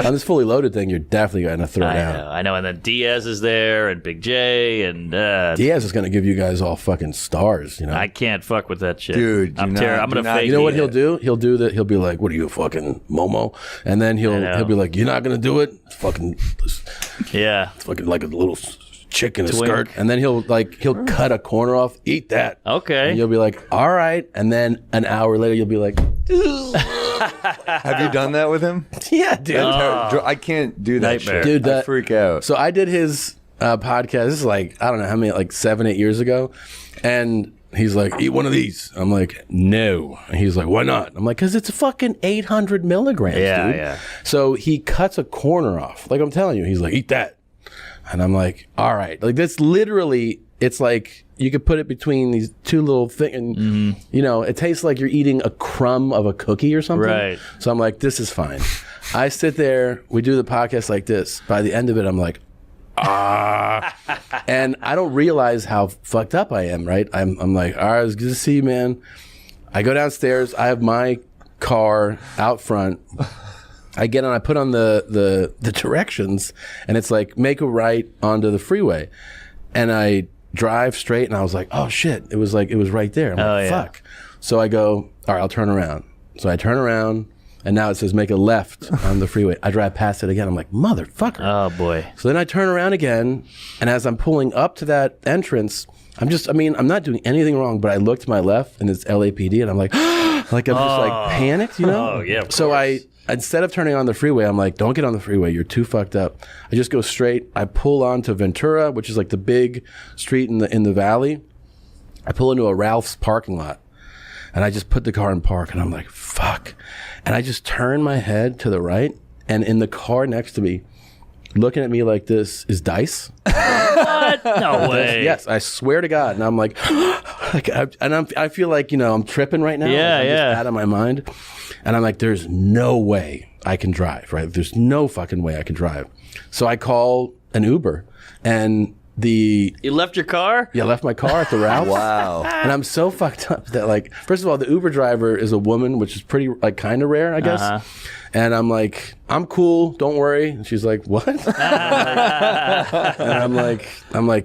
On this fully loaded thing, you're definitely going to throw down. I know. And then Diaz is there, and Big J, and Diaz is going to give you guys all fucking stars. You know, I can't fuck with that shit, dude. I'm gonna fake. You know what he'll do? He'll do that. He'll be like, "What are you, fucking Momo?" And then he'll be like, "You're not going to do it." It's fucking it's fucking like a little chick in a skirt, and then he'll cut a corner off, eat that. Okay. And you'll be like, all right. And then an hour later, you'll be like, have you done that with him? Yeah, dude. I can't do that Nightmare. shit. Dude, I freak out. So I did his podcast. This is like, I don't know how many, like 7-8 years ago. And he's like, eat one of these. I'm like, no. And he's like, why not? I'm like, because it's a fucking 800 milligrams, dude. Yeah. So he cuts a corner off. Like I'm telling you, he's like, eat that. And I'm like, all right. Like that's literally, it's like you could put it between these two little things. And, you know, it tastes like you're eating a crumb of a cookie or something. Right. So I'm like, this is fine. I sit there, we do the podcast like this. By the end of it, I'm like, and I don't realize how fucked up I am, right? I'm like, all right, it's good to see you, man. I go downstairs. I have my car out front. I get on, I put on the directions, and it's like, make a right onto the freeway. And I drive straight, and I was like, oh, shit. It was right there. I'm like, fuck. So I go, all right, I'll turn around. So I turn around, and now it says make a left on the freeway. I drive past it again. I'm like, motherfucker. Oh, boy. So then I turn around again, and as I'm pulling up to that entrance, I'm not doing anything wrong, but I look to my left, and it's LAPD, and I'm like, I'm just like panicked, you know? Oh, yeah, of So course. instead of turning on the freeway, I'm like, don't get on the freeway. You're too fucked up. I just go straight. I pull onto Ventura, which is like the big street in the valley. I pull into a Ralph's parking lot, and I just put the car in park, and I'm like, fuck. And I just turn my head to the right, and in the car next to me, looking at me like this, is Dice. What? No way. Yes, I swear to God. And I'm like, I feel like, you know, I'm tripping right now. Yeah, I'm yeah. just out of my mind. And I'm like, there's no way I can drive, right? There's no fucking way I can drive. So I call an Uber, and You left your car? I left my car at the Ralph's. Wow. And I'm so fucked up that, like, first of all, the Uber driver is a woman, which is pretty, like, kind of rare, I guess. And I'm like, I'm cool, don't worry. And she's like, what? And I'm like,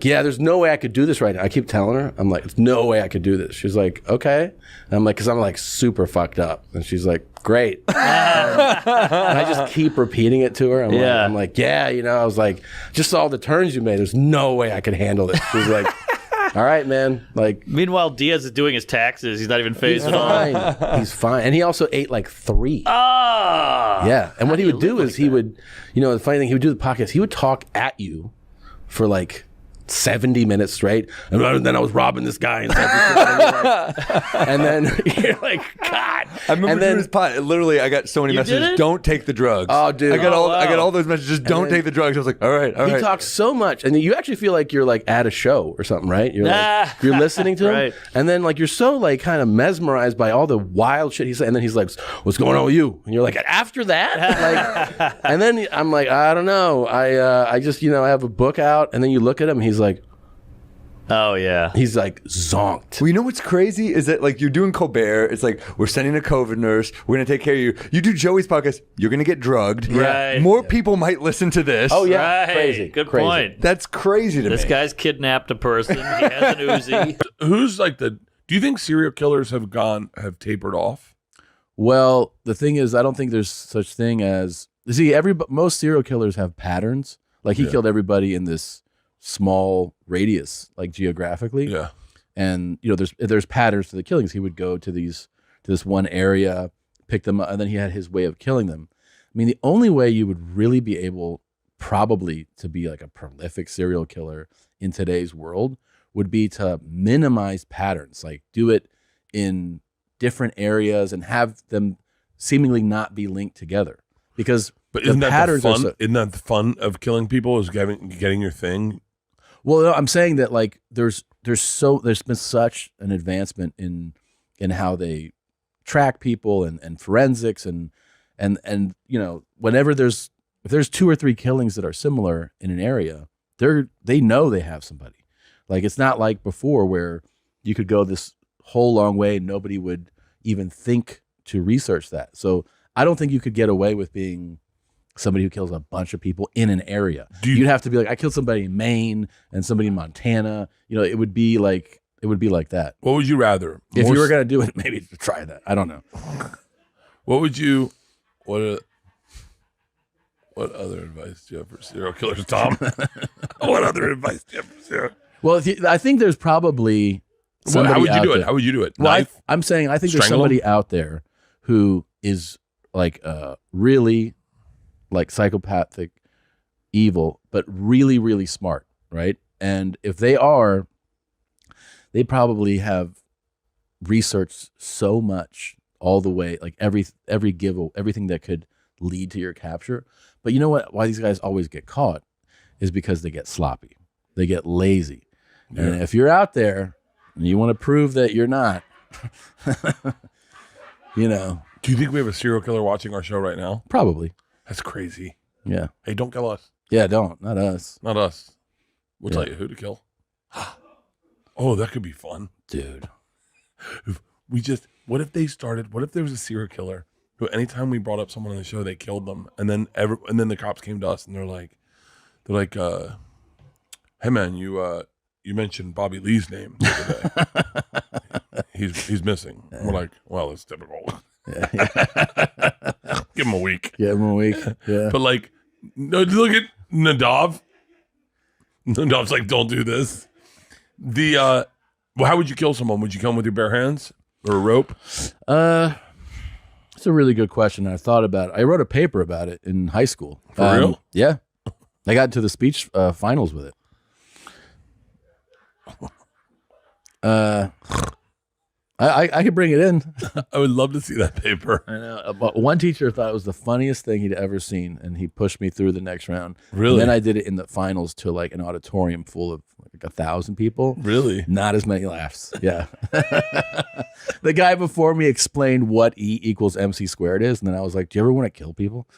yeah, there's no way I could do this right now. I keep telling her, I'm like, there's no way I could do this. She's like, okay. And I'm like, because I'm like super fucked up. And she's like, great. And I just keep repeating it to her. I'm like, yeah, you know, I was like, just saw the turns you made. There's no way I could handle it. She's like, all right, man. Like, Meanwhile, Diaz is doing his taxes. He's not even phased at all. He's fine. And he also ate like 3. Ah. Yeah. And what he would do is like he would, you know, the funny thing, he would do the podcast. He would talk at you for like 70 minutes straight. And then I was robbing this guy. And then you're like, God. I remember and then, doing his pot. Literally, I got so many You did messages. it? Don't take the drugs. Oh, dude. I got wow. all those messages. Just don't then- take the drugs. I was like, all right. he talks so much, and you actually feel like you're like at a show or something, right? You're like, you're listening to him, Right. and then like you're so like kind of mesmerized by all the wild shit he's saying, and then he's like, "What's going on with you?" And you're like, "After that," like, and then I'm like, "I don't know, I just I have a book out," and then you look at him, he's like zonked. Well, you know what's crazy is that like you're doing Colbert. It's like we're sending a COVID nurse. We're gonna take care of you. You do Joey's podcast. You're gonna get drugged. Right. More people might listen to this. Oh yeah, Right. crazy, Good crazy. point. That's crazy to This me. guy's kidnapped a person. He has an Uzi. Who's like do you think serial killers have tapered off? Well, the thing is, I don't think there's such thing as most serial killers have patterns. Like he killed everybody in this small radius, like geographically. Yeah. And there's patterns to the killings. He would go to this one area, pick them up, and then he had his way of killing them. I mean, the only way you would really be able probably to be like a prolific serial killer in today's world would be to minimize patterns, like do it in different areas and have them seemingly not be linked together. Because Isn't the that patterns the are fun? Isn't that the fun of killing people? Is getting your thing? Well, no, I'm saying that like there's been such an advancement in how they track people and forensics and whenever if there's 2 or 3 killings that are similar in an area, they know they have somebody. Like it's not like before where you could go this whole long way and nobody would even think to research that. So I don't think you could get away with being somebody who kills a bunch of people in an area. You'd have to be like, I killed somebody in Maine and somebody in Montana. You know, it would be like that. What would you rather? If you were gonna do it, maybe try that. I don't know. What would you? What other advice do you have for serial killers, Tom? What other advice do you have for serial? Well, I think there's probably somebody how would you out do it? there. How would you do it? Well, Knife? I'm saying I think there's Strangle somebody out there who is like really like psychopathic evil, but really, really smart, right? And if they are, they probably have researched so much all the way, like everything that could lead to your capture. But you know what? Why these guys always get caught is because they get sloppy. They get lazy. Yeah. And if you're out there and you want to prove that you're not, you know. Do you think we have a serial killer watching our show right now? Probably. That's crazy. Yeah. Hey, don't kill us. Yeah, don't. Not us. Not us. We'll tell you who to kill. Oh, that could be fun. Dude. What if there was a serial killer who anytime we brought up someone on the show, they killed them. And then the cops came to us and they're like, hey man, you mentioned Bobby Lee's name the other day. He's missing. And we're like, well, it's typical. Give him a week. Give him a week. Yeah. But like, no, look at Nadav. Nadav's like, don't do this. Well, how would you kill someone? Would you kill him with your bare hands or a rope? It's a really good question. I thought about it. I wrote a paper about it in high school. For real? Yeah. I got to the speech finals with it. I could bring it in. I would love to see that paper. I know. But one teacher thought it was the funniest thing he'd ever seen, and he pushed me through the next round. Really? And then I did it in the finals to like an auditorium full of like 1,000 people. Really? Not as many laughs. Yeah. The guy before me explained what E equals MC squared is, and then I was like, do you ever want to kill people?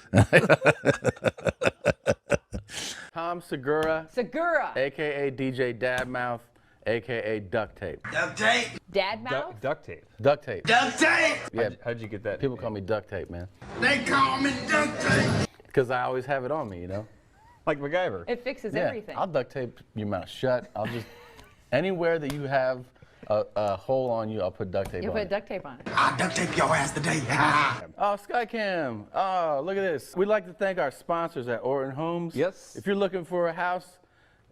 Tom Segura, Segura. a.k.a. DJ Dadmouth, a.k.a. Duct Tape. Duct tape. Dad mouth? Duct tape. Duct Tape. Duct tape. Yeah, How'd you get that? people call me Duct Tape, man. They call me duct tape. Because I always have it on me, you know? Like MacGyver. It fixes Yeah, everything. I'll duct tape your mouth shut. I'll just, anywhere that you have a hole on you, I'll put duct tape You on put it. duct tape on it. I'll duct tape your ass today. Oh, Skycam. Oh, look at this. We'd like to thank our sponsors at Orton Homes. Yes. If you're looking for a house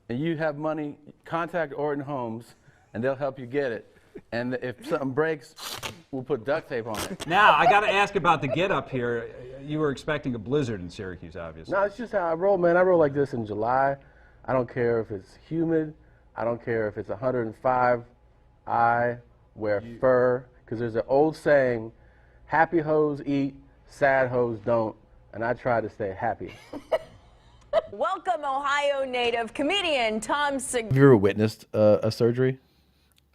and you have money, contact Orton Homes and they'll help you get it. And if something breaks, we'll put duct tape on it. Now, I got to ask about the get up here. You were expecting a blizzard in Syracuse, obviously. No, it's just how I roll, man. I roll like this in July. I don't care if it's humid. I don't care if it's 105. I wear fur because there's an old saying, happy hoes eat, sad hoes don't. And I try to stay happy. Welcome, Ohio native comedian Tom Segura. Have you ever witnessed a surgery?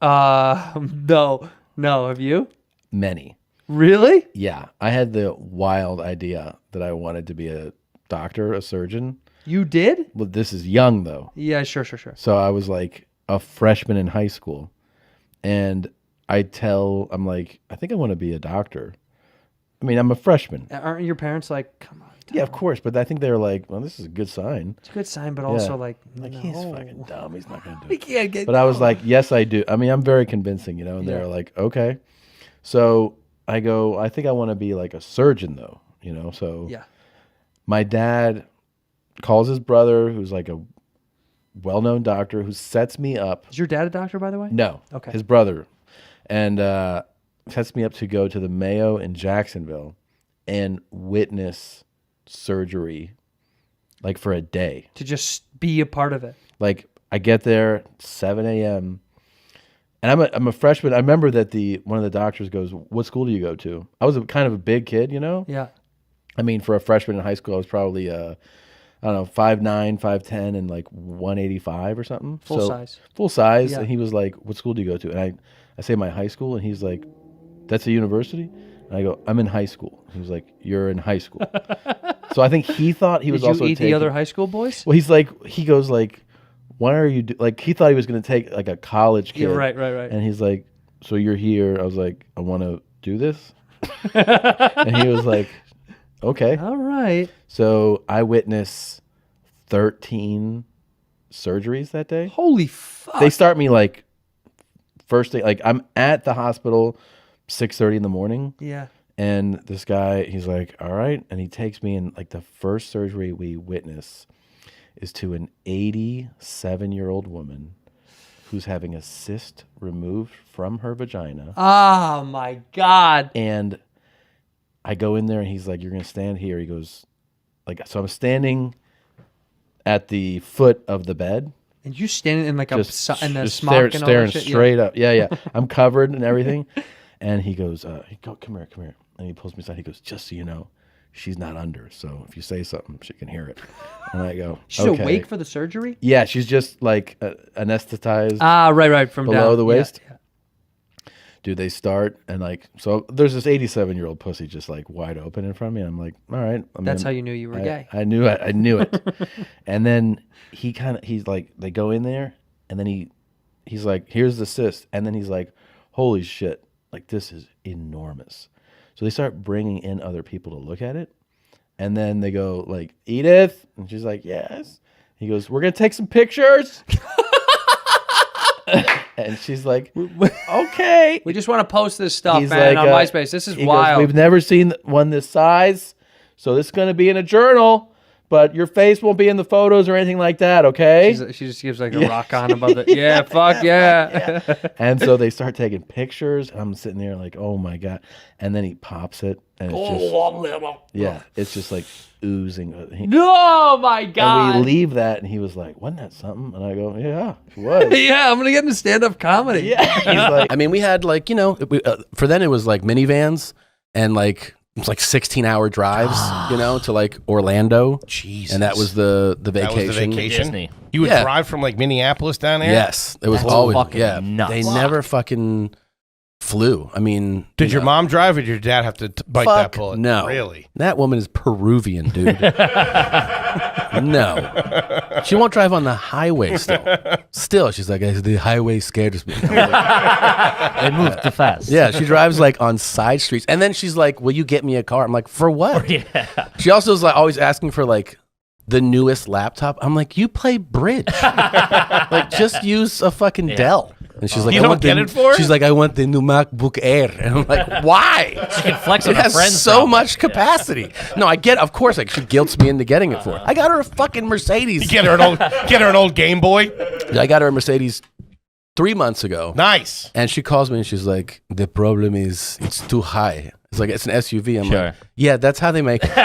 No. Have you? Many. Really? Yeah. I had the wild idea that I wanted to be a doctor, a surgeon. You did? Well, this is young, though. Yeah, sure. So I was like a freshman in high school. And I'm like, I think I want to be a doctor. I mean, I'm a freshman. Aren't your parents like, come on? Tom. Yeah, of course. But I think they were like, well, this is a good sign. It's a good sign, but also like Like, no. he's fucking dumb. He's not going to do We it. can't get. But I was like, yes, I do. I mean, I'm very convincing, you know, and they're like, okay. So I go, I think I want to be like a surgeon, though, you know. So Yeah. my dad calls his brother, who's like a well-known doctor, who sets me up. Is your dad a doctor, by the way? No. Okay. His brother. And sets me up to go to the Mayo in Jacksonville and witness surgery like for a day. To just be a part of it. Like I get there 7 a.m. and I'm a freshman. I remember that one of the doctors goes, "What school do you go to?" I was kind of a big kid, you know? Yeah. I mean, for a freshman in high school, I was probably I don't know, 5'9", 5'10", and like 185 or something. Full size. Full size. Yeah. And he was like, "What school do you go to?" And I say my high school, and he's like, "That's a university?" And I go, "I'm in high school." He was like, "You're in high school." So I think he thought he was Did you also eat the other high school boys? Well, he goes like, "Why are you like?" He thought he was going to take like a college kid. Yeah, right. And he's like, "So you're here?" I was like, "I want to do this." And he was like, okay. All right. So I witnessed 13 surgeries that day. Holy fuck. They start me like first thing, like I'm at the hospital 6:30 in the morning. Yeah. And this guy, he's like, all right. And he takes me in, like the first surgery we witness is to an 87-year-old woman who's having a cyst removed from her vagina. Oh my God. And I go in there and he's like, you're going to stand here. He goes, like, so I'm standing at the foot of the bed. And you standing in like in a smock and all staring that shit? straight up. Yeah, yeah. I'm covered and everything. And he goes, come here. And he pulls me aside. He goes, just so you know, she's not under. So if you say something, she can hear it. And I go, She's okay. awake for the surgery? Yeah, she's just like anesthetized. Ah, right. From below down. the waist. Yeah. Dude, they start and like, so there's this 87-year-old pussy just like wide open in front of me. And I'm like, all right. That's how you knew you were gay. I knew it. And then he's like, they go in there and then he's like, here's the cyst. And then he's like, holy shit, like this is enormous. So they start bringing in other people to look at it. And then they go like, Edith. And she's like, yes. He goes, we're going to take some pictures. And she's like, okay. We just want to post this stuff, He's man, like, on MySpace. This is he wild. goes, we've never seen one this size. So this is going to be in a journal. But your face won't be in the photos or anything like that, okay? She just gives like a rock on above it. Yeah, fuck yeah. And so they start taking pictures. I'm sitting there like, oh my God. And then he pops it. And it's just like oozing. No, my God. And we leave that and he was like, wasn't that something? And I go, yeah, it was. Yeah, I'm going to get into stand-up comedy. Yeah. He's like, I mean, we had like, for then it was like minivans and like, it was like 16-hour drives, to like Orlando. Jesus. And that was the vacation. That was the vacation? Disney. You would drive from like Minneapolis down there? Yes. It was That's always, fucking nuts. They never fucking flew. I mean. Did your mom drive or did your dad have to bite that bullet? No. Really? That woman is Peruvian, dude. No. She won't drive on the highway still. She's like, the highway scares me. They move too fast. Yeah, she drives like on side streets. And then she's like, will you get me a car? I'm like, for what? Yeah. She also is like always asking for like the newest laptop. I'm like, you play bridge. Like, just use a fucking Dell. And she's like, You I don't want get the, it for her? She's like, I want the new MacBook Air. And I'm like, why? She can flex on It her has friends. so much capacity. No, I get, of course, like she guilts me into getting it for her. I got her a fucking Mercedes. Get her an old Game Boy? I got her a Mercedes 3 months ago. Nice. And she calls me and she's like, the problem is it's too high. It's like, it's an SUV. I'm like, yeah, that's how they make it,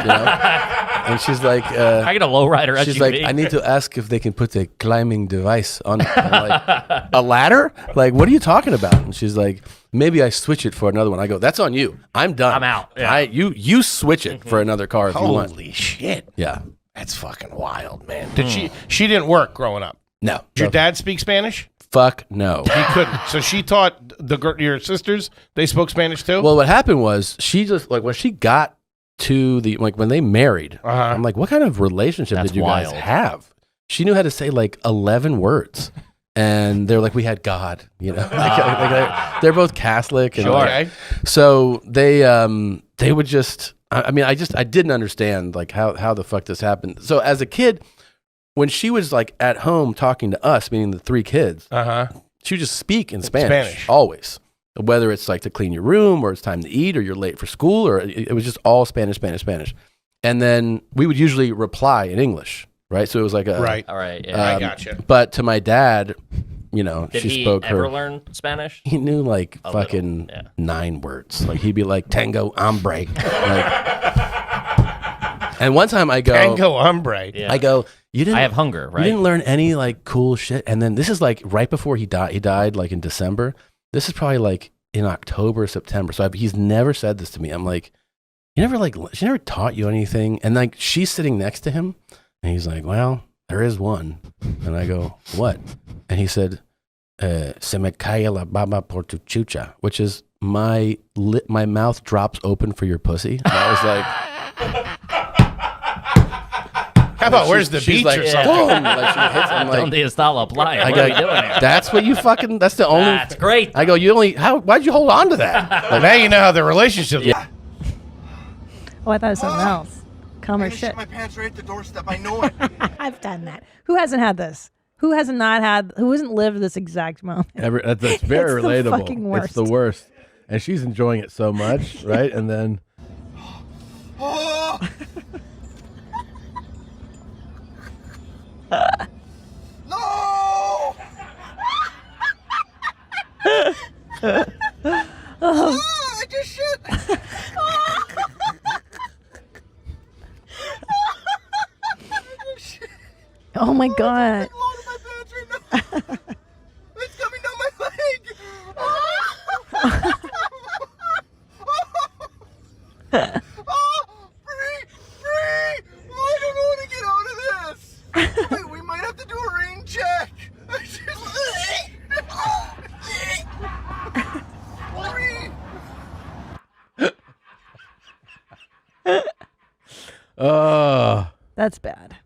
And she's like, I get a lowrider SUV. She's like, I need to ask if they can put a climbing device on it. I'm like, a ladder? Like, what are you talking about? And she's like, maybe I switch it for another one. I go, that's on you. I'm done. I'm out. Yeah. You switch it for another car if you want. Holy shit. Yeah. That's fucking wild, man. Did she didn't work growing up? No. Did your dad speak Spanish? Fuck no. He couldn't. So she taught your sisters, they spoke Spanish too? Well, what happened was she just, like, when she got to the, like, when they married, I'm like, what kind of relationship did you guys have? She knew how to say like 11 words. And they're like, we had God, they're both Catholic. And Okay. So they would just, I mean, I didn't understand like how the fuck this happened. So as a kid, when she was like at home talking to us, meaning the three kids, she would just speak in Spanish always. Whether it's like to clean your room or it's time to eat or you're late for school or it was just all Spanish. And then we would usually reply in English, right? So it was like a... Right. All right, yeah. I gotcha. But to my dad, Did she he spoke ever her... learn Spanish? He knew like A fucking little, yeah. 9 words. Like he'd be like, tango, hombre. And one time I go... Tango hombre. Yeah. I go, you didn't... I have hunger, right? You didn't learn any like cool shit. And then this is like right before he died. He died like in December. This is probably like in October, September. So he's never said this to me. I'm like, she never taught you anything. And like, she's sitting next to him and he's like, well, there is one. And I go, what? And he said, se me cae la baba por tu chucha, which is my mouth drops open for your pussy. And I was like, how about where's the beach like, or something? boom, like she hits, I'm like, Donde está la playa? I What go, are we doing here? that's what you fucking, that's the only. That's great. I go, why'd you hold on to that? Like, now you know how the relationship. Yeah. Oh, I thought it was something else. Come or I'm gonna shit. shit my pants right at the doorstep. I know it. I've done that. Who hasn't had this? Who hasn't lived this exact moment? That's very It's the relatable. fucking worst. It's the worst. And she's enjoying it so much, right? And then Oh! No! Oh. I just shit. Oh my god. It's coming down my leg. Free! Oh, I don't know how to get out of this. Wait, we might have to do a rain check. oh, That's bad.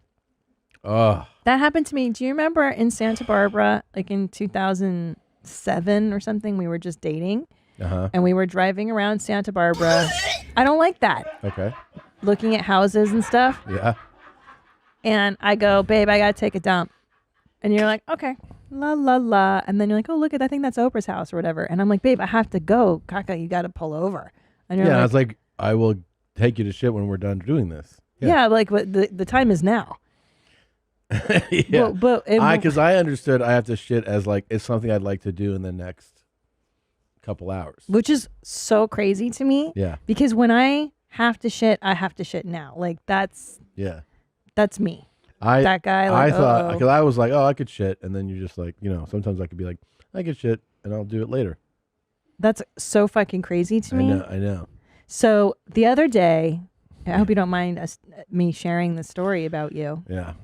oh, That happened to me. Do you remember in Santa Barbara, like in 2007 or something, we were just dating and we were driving around Santa Barbara. I don't like that. okay, Looking at houses and stuff. yeah, And I go, babe, I got to take a dump. And you're like, okay, la, la, la. And then you're like, oh, look, I think that's Oprah's house or whatever. And I'm like, babe, I have to go. Kaka, you got to pull over. And you're yeah. I like, was like, I will take you to shit when we're done doing this. yeah, like what the time is now. Yeah, But because I understood I have to shit as like it's something I'd like to do in the next couple hours. which is so crazy to me. Yeah, Because when I have to shit, I have to shit now. Like that's yeah. me. I That guy, I like, thought uh-oh. because I was like, oh, I could shit, and then you're just like, sometimes I could be like, I could shit, and I'll do it later. That's so fucking crazy to me. I know. So the other day, I hope you don't mind me sharing the story about you. Yeah.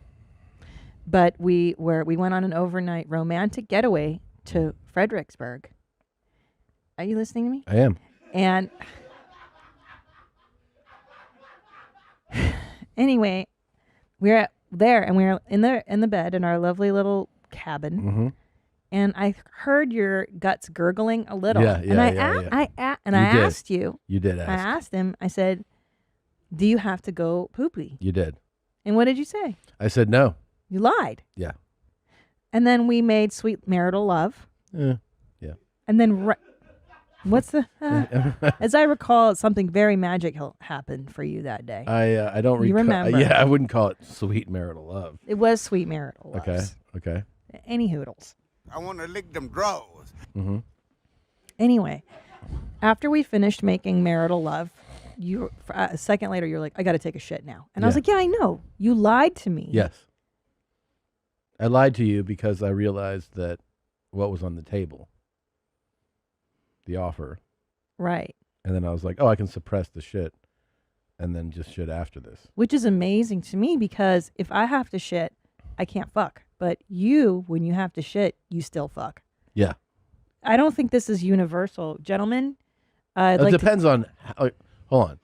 But we went on an overnight romantic getaway to Fredericksburg. Are you listening to me? I am. And anyway, we're there and we're in the bed in our lovely little cabin. Mm-hmm. And I heard your guts gurgling a little. Yeah, and yeah. I You did. asked you. You did I ask. asked him. I said, "Do you have to go poopy?" You did. And what did you say? I said no. You lied. Yeah. And then we made sweet marital love. Yeah. And then, what's the? As I recall, something very magical happened for you that day. I don't You remember? Yeah, I wouldn't call it sweet marital love. It was sweet marital love. Okay. Any hoodles. I want to lick them draws. Mm-hmm. Anyway, after we finished making marital love, you a second later you're like, I got to take a shit now, and I was Yeah. like, yeah, I know. You lied to me. Yes. I lied to you because I realized that what was on the table, the offer, Right. and then I was like, oh, I can suppress the shit, and then just shit after this. Which is amazing to me because if I have to shit, I can't fuck. But you, when you have to shit, you still fuck. Yeah. I don't think this is universal, gentlemen. It depends on. Hold on.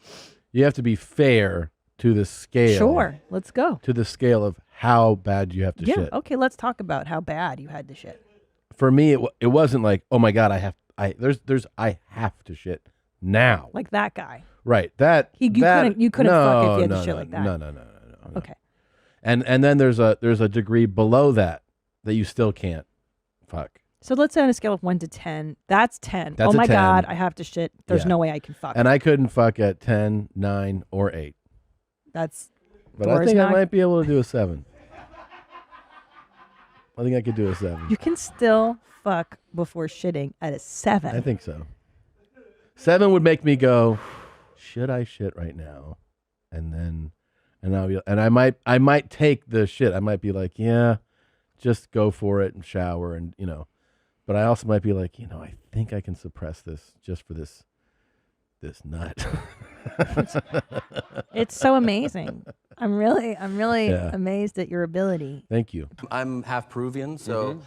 You have to be fair to the scale. Sure, let's go. To the scale of how bad you have to Yeah. shit. Okay, let's talk about how bad you had to shit. For me, it wasn't like, oh my god, I have to shit now. Like that guy. Right. That You that, couldn't fuck if you had to no, shit no, like that. No. Okay. And then there's a degree below that you still can't fuck. So let's say on a scale of 1 to 10, that's 10. That's oh a my 10. God, I have to shit. There's Yeah. no way I can fuck. And I couldn't fuck at 10, 9, or 8. That's. But I think I might be able to do a 7. I think I could do a 7. You can still fuck before shitting at a 7. I think so. 7 would make me go, should I shit right now? And I might take the shit. I might be like, yeah, just go for it and shower and But I also might be like, I think I can suppress this just for this nut. It's so amazing. I'm really Yeah. amazed at your ability. Thank you. I'm half Peruvian, so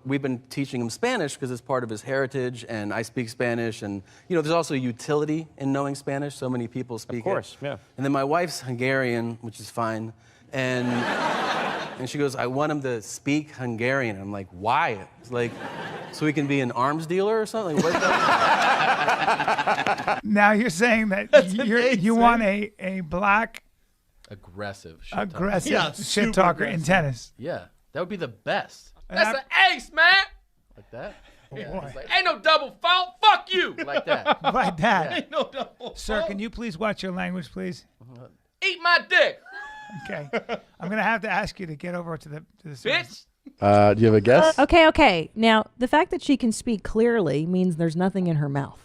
we've been teaching him Spanish because it's part of his heritage, and I speak Spanish, and there's also utility in knowing Spanish. So many people speak it. Of course, yeah. And then my wife's Hungarian, which is fine, and she goes, I want him to speak Hungarian. I'm like, why? It's like, So we can be an arms dealer or something? What is that? Now you're saying that you want a black Aggressive shit shit talker in tennis. Yeah, that would be the best. That's an ace, man. Like that? Boy. Ain't no double fault. Fuck you. Like that. Like that. Ain't no double Sir, fault. can you please watch your language, please? Eat my dick, Okay. I'm going to have to ask you to get over to the bitch. Do you have a guess? Okay. Now, the fact that she can speak clearly means there's nothing in her mouth.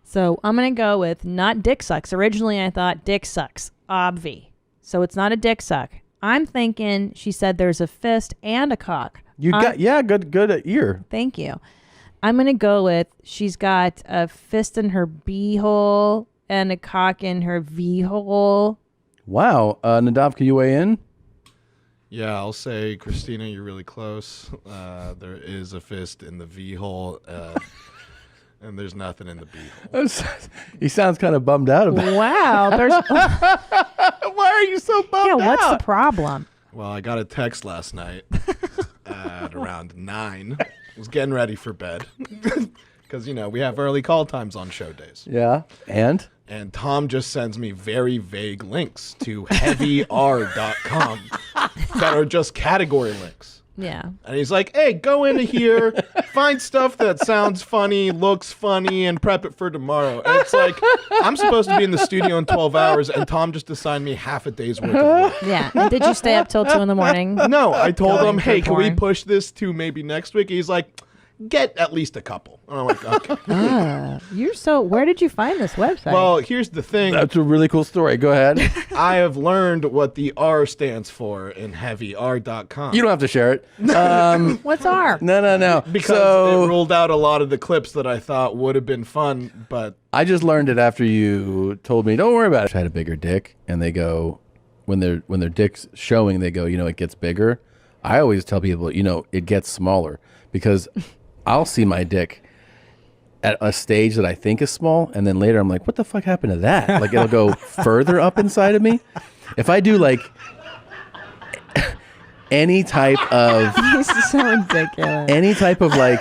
So I'm going to go with not dick sucks. Originally, I thought dick sucks. Obvi. So it's not a dick suck. I'm thinking she said there's a fist and a cock. You got good ear. Thank you. I'm going to go with she's got a fist in her b-hole and a cock in her v-hole. Wow. Nadav, can you weigh in? Yeah, I'll say, Christina, you're really close. There is a fist in the V hole, and there's nothing in the B hole. He sounds kind of bummed out about it. Wow. There's Why are you so bummed out? Yeah, what's the problem? Well, I got a text last night at around 9. I was getting ready for bed because, we have early call times on show days. Yeah. And Tom just sends me very vague links to heavyr.com that are just category links. Yeah. And he's like, hey, go into here, find stuff that sounds funny, looks funny, and prep it for tomorrow. And it's like, I'm supposed to be in the studio in 12 hours, and Tom just assigned me half a day's worth of work. Yeah. And did you stay up till 2 a.m? No, I told him, Going hey, for can we porn? push this to maybe next week? He's like, get at least a couple. And I'm like, okay. Where did you find this website? Well, here's the thing. that's a really cool story. Go ahead. I have learned what the R stands for in heavyr.com. You don't have to share it. What's R? No. Because it ruled out a lot of the clips that I thought would have been fun, but I just learned it after you told me, don't worry about it. I had a bigger dick, and they go, when their dick's showing, they go, it gets bigger. I always tell people, it gets smaller, because I'll see my dick at a stage that I think is small, and then later I'm like, what the fuck happened to that? Like, it'll go further up inside of me. If I do like any type of This is so ridiculous. any type of like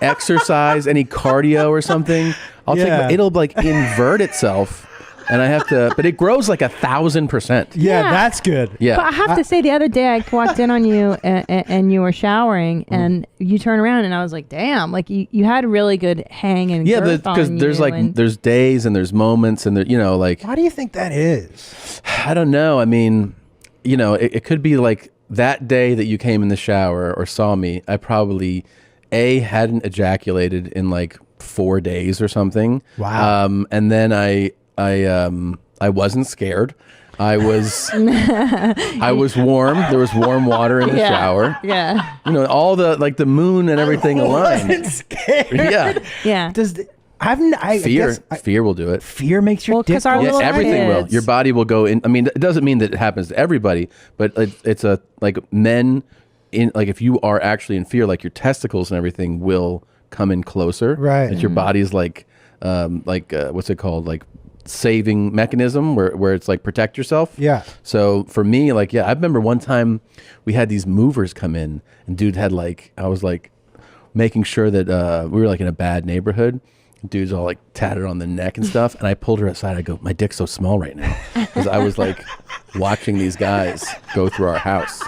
exercise, any cardio or something, it'll like invert itself, and I have to, but it grows like 1,000%. Yeah, that's good. Yeah. But I have to say, the other day I walked in on you and you were showering, and you turn around and I was like, damn, like you had a really good hang and girth on because you, there's and there's days and there's moments and there, like, Why do you think that is? I don't know. I mean, it could be like that day that you came in the shower or saw me, I probably hadn't ejaculated in like 4 days or something. Wow. And then I wasn't scared. I was warm. There was warm water in the shower. Yeah. All the like the moon and everything aligned. Wasn't scared. Yeah. Yeah. Fear will do it. Fear makes your dick. Yeah, everything will. Your body will go in. I mean, it doesn't mean that it happens to everybody, but it's a like men in like if you are actually in fear, like your testicles and everything will come in closer. Right. That your body's like what's it called? Like saving mechanism where it's like protect yourself. Yeah. So for me, like, I remember one time we had these movers come in, and dude had like, I was like making sure that we were like in a bad neighborhood. Dude's all like tatted on the neck and stuff, and I pulled her aside. I go, my dick's so small right now, because I was like watching these guys go through our house.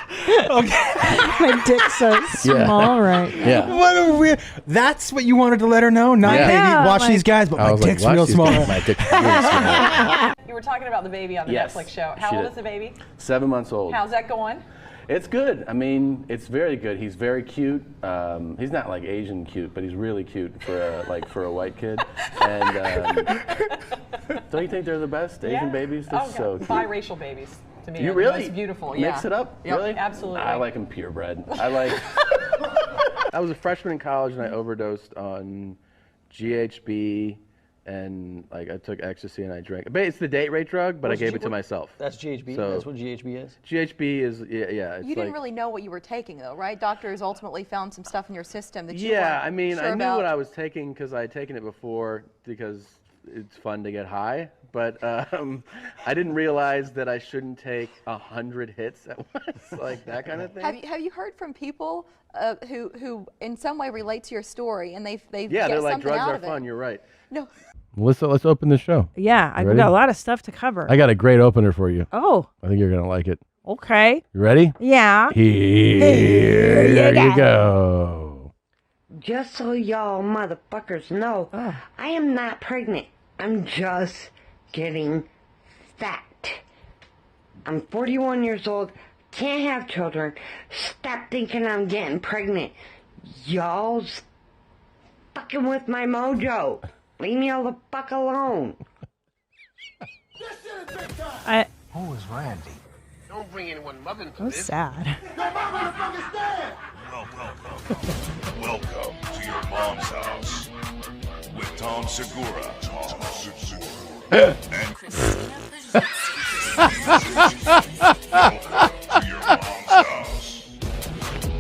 My dick's so small right now. Yeah. What a weird. That's what you wanted to let her know. Not hey, watch these guys, but my dick's real small. My dick's really small. You were talking about the baby on the Yes, Netflix show. she How old did. is the baby? 7 months old. How's that going? It's good. I mean, it's very good. He's very cute. He's not like Asian cute, but he's really cute for a white kid. And don't you think they're the best Asian babies? They're so cute. Biracial babies to me. You are really the most beautiful. mix Yeah. it up? Yep, Really? absolutely. I like them purebred. I was a freshman in college, and I overdosed on GHB. And like I took ecstasy and I drank. But it's the date rape drug, but I gave it to myself. That's GHB. So, That's what GHB is. GHB is yeah. It's You didn't like, really know what you were taking, though, right? Doctors ultimately found some stuff in your system that you yeah. weren't I mean, sure I knew about. what I was taking because I had taken it before because it's fun to get high. but I didn't realize that I shouldn't take 100 hits at once, like that kind of thing. Have you heard from people who in some way relate to your story and they Yeah, get they're like, something drugs out are of fun. it? You're right. No. Let's open the show. Yeah, You I've ready? got a lot of stuff to cover. I got a great opener for you. Oh. I think you're gonna like it. Okay. You ready? Yeah. Here you go. Just so y'all motherfuckers know, I am not pregnant. I'm just getting fat. I'm 41 years old, can't have children. Stop thinking I'm getting pregnant. Y'all's fucking with my mojo. Leave me all the fuck alone. Who is Randy? Don't bring anyone mother into That was sad. Welcome to your mom's house with Tom Segura. Tom Segura. And Christina. Welcome to your mom's house.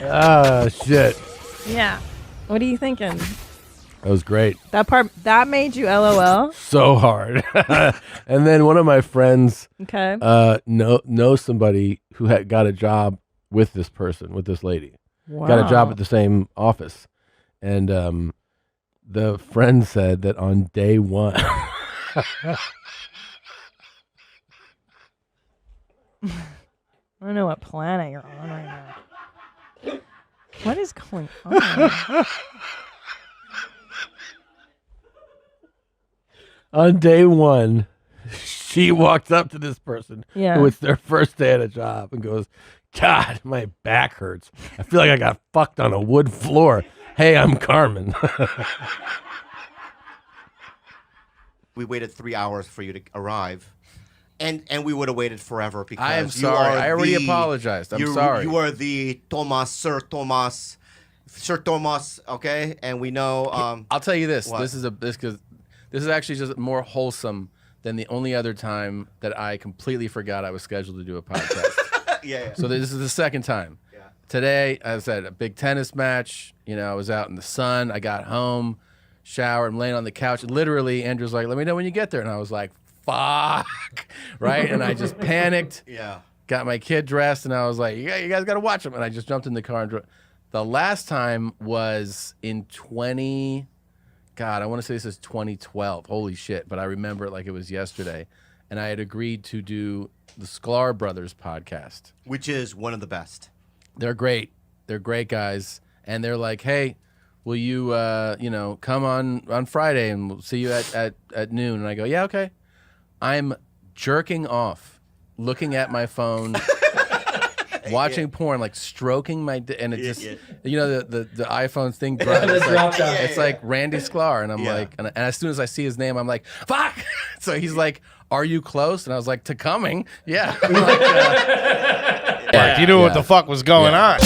Ah, shit. Yeah. What are you thinking? That was great. That part that made you LOL? So hard. And then one of my friends Okay. knows somebody who got a job with this person, with this lady. Got a job Wow. at the same office. And the friend said that on day one I don't know what planet you're on right now. What is going on? on day one, she walked up to this person Yeah. who it's their first day at a job and goes, God, my back hurts. I feel like I got fucked on a wood floor. Hey, I'm Carmen. We waited 3 hours for you to arrive. And we would have waited forever because I am you sorry. are I already the- apologized. I'm sorry. You are the Sir Thomas, okay? And we know. I'll tell you this. What? This is actually just more wholesome than the only other time that I completely forgot I was scheduled to do a podcast. Yeah. So this is the second time. Yeah. Today, I was at a big tennis match. You know, I was out in the sun. I got home, showered, I'm laying on the couch. Literally, Andrew's like, let me know when you get there. And I was like, fuck. Right? And I just panicked. Yeah. Got my kid dressed, and I was like, you guys got to watch him. And I just jumped in the car and the last time was in I want to say this is 2012. Holy shit. But I remember it like it was yesterday. And I had agreed to do the Sklar Brothers podcast. Which is one of the best. They're great. They're great guys. And they're like, hey, will you, come on Friday and we'll see you at noon. And I go, yeah, okay. I'm jerking off, looking at my phone, watching porn, like stroking my and it just the iPhone's thing drops. It's like Randy Sklar, and I'm like, and as soon as I see his name, I'm like, fuck. So he's like, are you close? And I was like, to coming, yeah. I'm like, you knew what the fuck was going on.